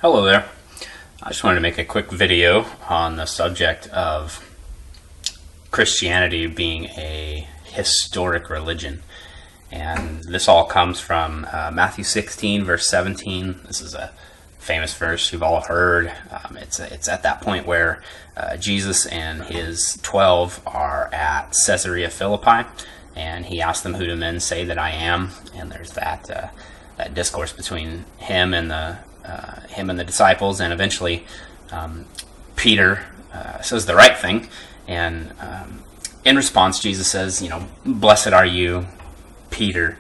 Hello there. I just wanted to make a quick video on the subject of Christianity being a historic religion. And this all comes from Matthew 16, verse 17. This is a famous verse you've all heard. It's at that point where Jesus and his 12 are at Caesarea Philippi, and he asked them, "Who do men say that I am?" And there's that discourse between him and the disciples, and eventually Peter says the right thing, and in response Jesus says, "Blessed are you, Peter,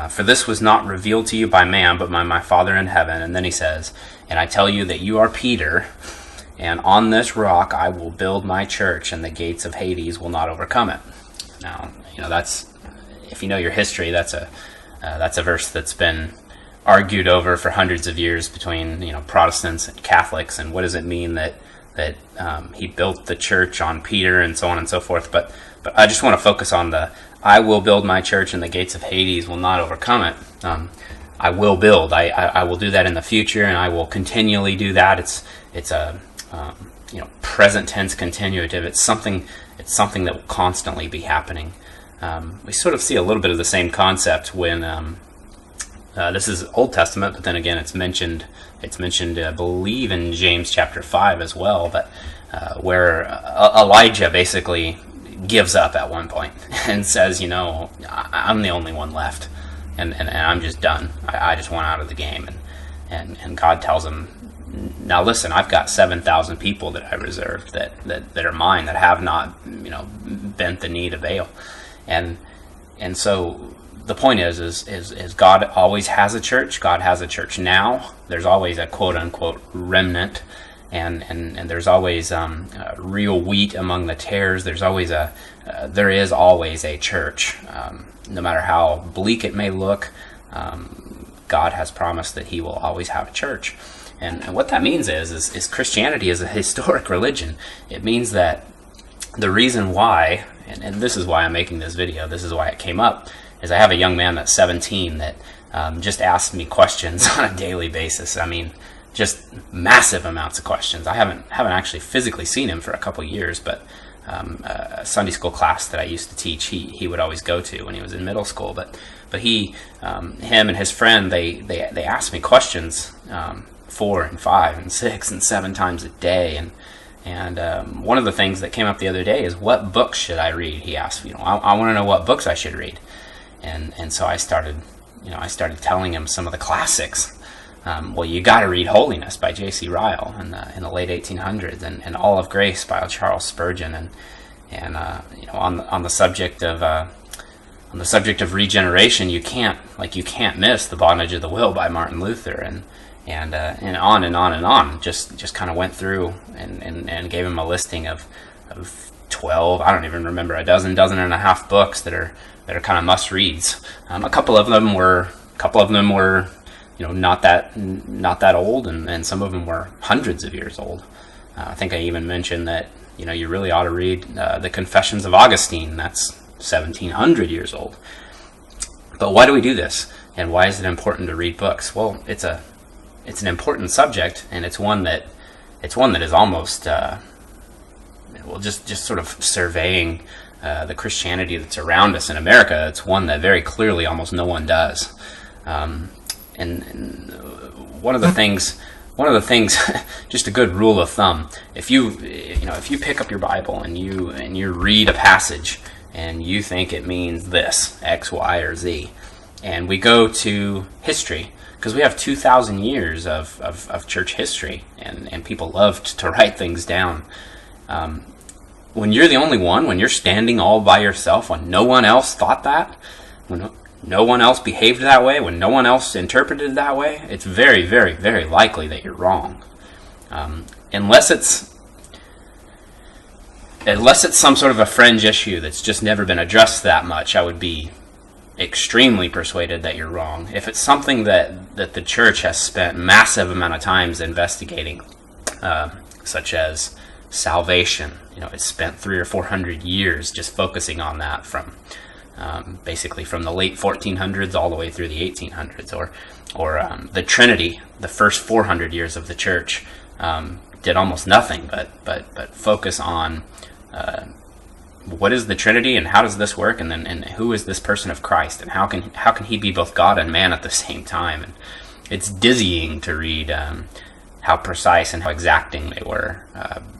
for this was not revealed to you by man, but by my Father in heaven." And then he says, "And I tell you that you are Peter, and on this rock I will build my church, and the gates of Hades will not overcome it." Now, that's, if you know your history, that's a verse that's been argued over for hundreds of years between Protestants and Catholics, and what does it mean that he built the church on Peter and so on and so forth. But I just want to focus on the "I will build my church and the gates of Hades will not overcome it." I will build. I will do that in the future, and I will continually do that. It's a present tense continuative. It's something that will constantly be happening. We sort of see a little bit of the same concept when this is Old Testament, but then again it's mentioned I believe in James chapter 5 as well, but where Elijah basically gives up at one point and says, I'm the only one left, and I'm just done. I just want out of the game. And God tells him, "Now listen, I've got 7,000 people that I reserved that are mine, that have not bent the knee to Baal." And so the point is God always has a church. God has a church now. There's always a quote unquote remnant, and there's always real wheat among the tares. There is always a church, no matter how bleak it may look. God has promised that He will always have a church, and what that means is Christianity is a historic religion. It means that the reason why, and this is why I'm making this video, this is why it came up, is I have a young man that's 17 that just asks me questions on a daily basis. I mean, just massive amounts of questions. I haven't actually physically seen him for a couple years, but a Sunday school class that I used to teach, he would always go to when he was in middle school. But him and his friend, they ask me questions 4 and 5 and 6 and 7 times a day. And one of the things that came up the other day is, what books should I read? He asked, I want to know what books I should read. And so I started telling him some of the classics. Well, you got to read Holiness by J.C. Ryle in the late 1800s, and All of Grace by Charles Spurgeon, and on the subject of regeneration, you can't miss The Bondage of the Will by Martin Luther, and on and on and on. Just kind of went through and gave him a listing of 12, I don't even remember, a dozen and a half books that are kind of must reads. A couple of them were not that old, and some of them were hundreds of years old. I think I even mentioned that you really ought to read the Confessions of Augustine. That's 1,700 years old. But why do we do this, and why is it important to read books? Well, it's an important subject, and it's one that is almost just sort of surveying the Christianity that's around us in America. It's one that very clearly almost no one does. And one of the things, just a good rule of thumb, if you pick up your Bible and you read a passage and you think it means this, X, Y, or Z, and we go to history, because we have 2,000 years of church history, and people loved to write things down. When you're the only one, when you're standing all by yourself, when no one else thought that, when no one else behaved that way, when no one else interpreted it that way, it's very, very, very likely that you're wrong. Unless it's some sort of a fringe issue that's just never been addressed that much, I would be extremely persuaded that you're wrong. If it's something that the church has spent massive amount of times investigating, such as salvation, it's spent 300 or 400 years just focusing on that, from basically from the late 1400s all the way through the 1800s, or the Trinity, the first 400 years of the church, did almost nothing but focus on what is the Trinity and how does this work, and who is this person of Christ, and how can he be both God and man at the same time. And it's dizzying to read how precise and how exacting they were,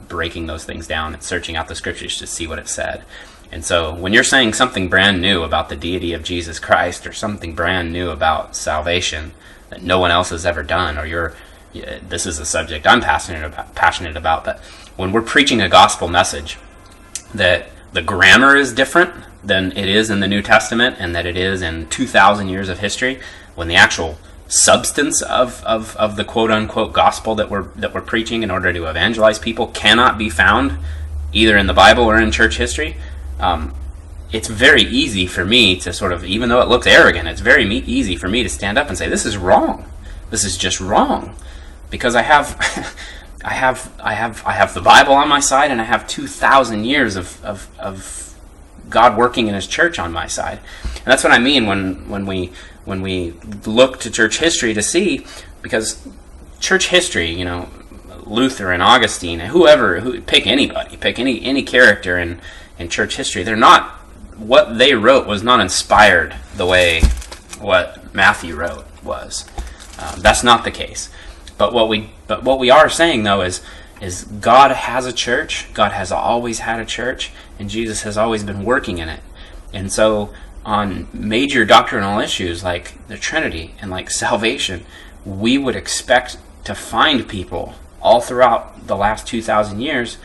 breaking those things down and searching out the scriptures to see what it said. And so when you're saying something brand new about the deity of Jesus Christ, or something brand new about salvation that no one else has ever done, or this is a subject I'm passionate about, but when we're preaching a gospel message, that the grammar is different than it is in the New Testament and that it is in 2,000 years of history, when the actual substance of the quote-unquote gospel that we're preaching in order to evangelize people cannot be found either in the Bible or in church history, it's very easy for me to sort of, even though it looks arrogant, it's very easy for me to stand up and say, this is wrong. This is just wrong. Because I have the Bible on my side, and I have 2,000 years of God working in His church on my side. And that's what I mean when we look to church history to see, because church history, Luther and Augustine, and pick anybody, pick any character in church history, they're not, what they wrote was not inspired the way what Matthew wrote was. That's not the case. But what we are saying, though, is God has a church. God has always had a church, and Jesus has always been working in it. And so on major doctrinal issues like the Trinity and like salvation, we would expect to find people all throughout the last 2,000 years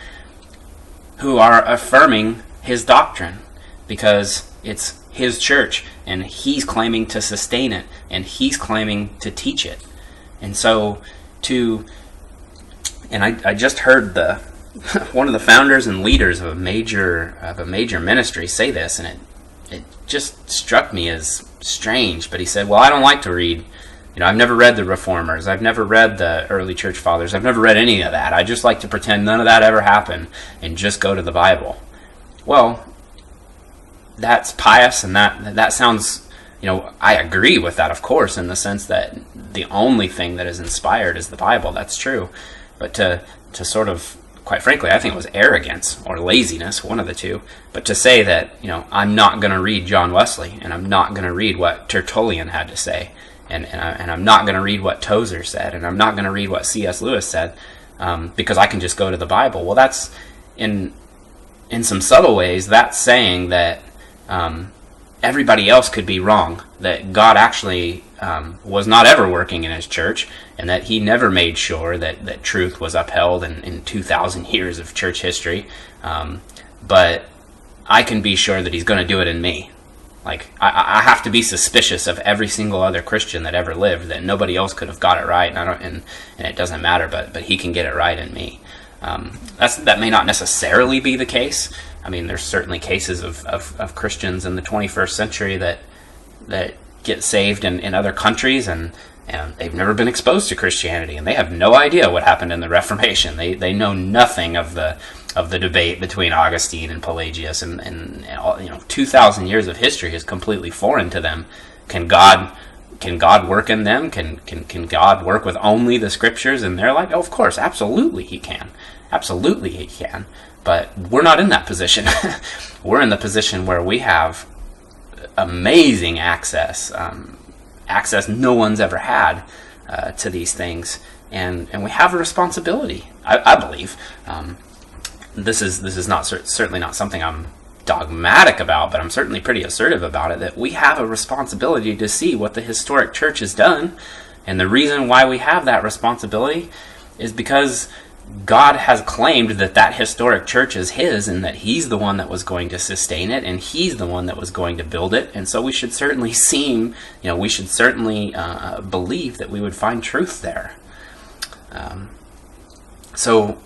who are affirming His doctrine, because it's His church, and He's claiming to sustain it, and He's claiming to teach it. And so I just heard one of the founders and leaders of a major ministry say this, and it just struck me as strange. But he said, well, I don't like to read, I've never read the Reformers, I've never read the early church fathers, I've never read any of that. I just like to pretend none of that ever happened and just go to the Bible. Well, that's pious, and that sounds, I agree with that, of course, in the sense that the only thing that is inspired is the Bible. That's true. But to sort of, quite frankly, I think it was arrogance or laziness, one of the two. But to say that, I'm not going to read John Wesley, and I'm not going to read what Tertullian had to say, and I'm not going to read what Tozer said, and I'm not going to read what C.S. Lewis said, because I can just go to the Bible. Well, that's, in some subtle ways, that's saying that everybody else could be wrong, that God actually was not ever working in His church, and that He never made sure that truth was upheld in 2,000 years of church history. But I can be sure that He's going to do it in me. Like, I have to be suspicious of every single other Christian that ever lived, that nobody else could have got it right, and it doesn't matter, but He can get it right in me. That may not necessarily be the case. I mean, there's certainly cases of Christians in the 21st century that get saved in other countries, and they've never been exposed to Christianity, and they have no idea what happened in the Reformation. They know nothing of the debate between Augustine and Pelagius, and 2,000 years of history is completely foreign to them. Can God work in them? Can God work with only the Scriptures in their life? Oh, of course, absolutely He can. Absolutely He can. But we're not in that position. We're in the position where we have amazing access no one's ever had to these things, and we have a responsibility. I believe this is not certainly not something I'm dogmatic about, but I'm certainly pretty assertive about it, that we have a responsibility to see what the historic church has done. And the reason why we have that responsibility is because God has claimed that historic church is His, and that He's the one that was going to sustain it, and He's the one that was going to build it. And so we should certainly believe that we would find truth there. So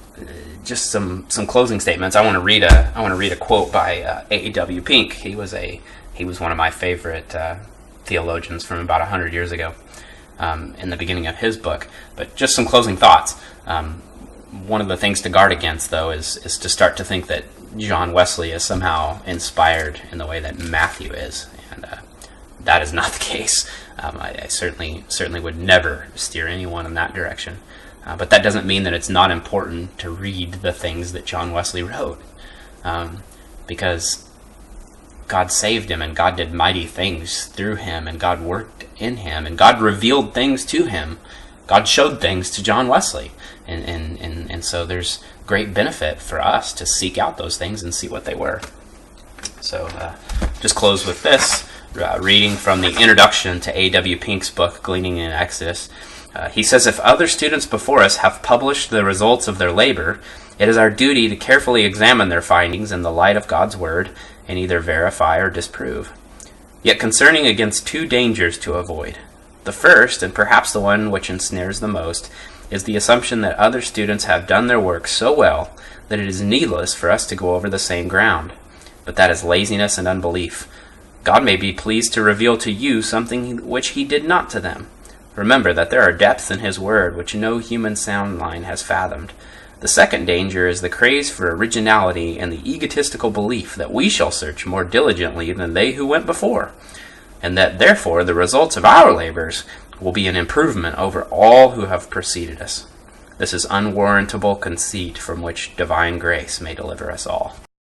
just some closing statements. I want to read a quote by A.W. Pink. He was one of my favorite theologians from about 100 years ago, in the beginning of his book. But just some closing thoughts. one of the things to guard against, though, is to start to think that John Wesley is somehow inspired in the way that Matthew is, and that is not the case. I certainly would never steer anyone in that direction. But that doesn't mean that it's not important to read the things that John Wesley wrote, because God saved him, and God did mighty things through him, and God worked in him, and God revealed things to him. God showed things to John Wesley, and so there's great benefit for us to seek out those things and see what they were. So just close with this, reading from the introduction to A.W. Pink's book, Gleaning in Exodus. He says, if other students before us have published the results of their labor, it is our duty to carefully examine their findings in the light of God's Word and either verify or disprove. Yet concerning against two dangers to avoid. The first, and perhaps the one which ensnares the most, is the assumption that other students have done their work so well that it is needless for us to go over the same ground. But that is laziness and unbelief. God may be pleased to reveal to you something which he did not to them. Remember that there are depths in his word which no human sound line has fathomed. The second danger is the craze for originality and the egotistical belief that we shall search more diligently than they who went before, and that therefore the results of our labors will be an improvement over all who have preceded us. This is unwarrantable conceit from which divine grace may deliver us all.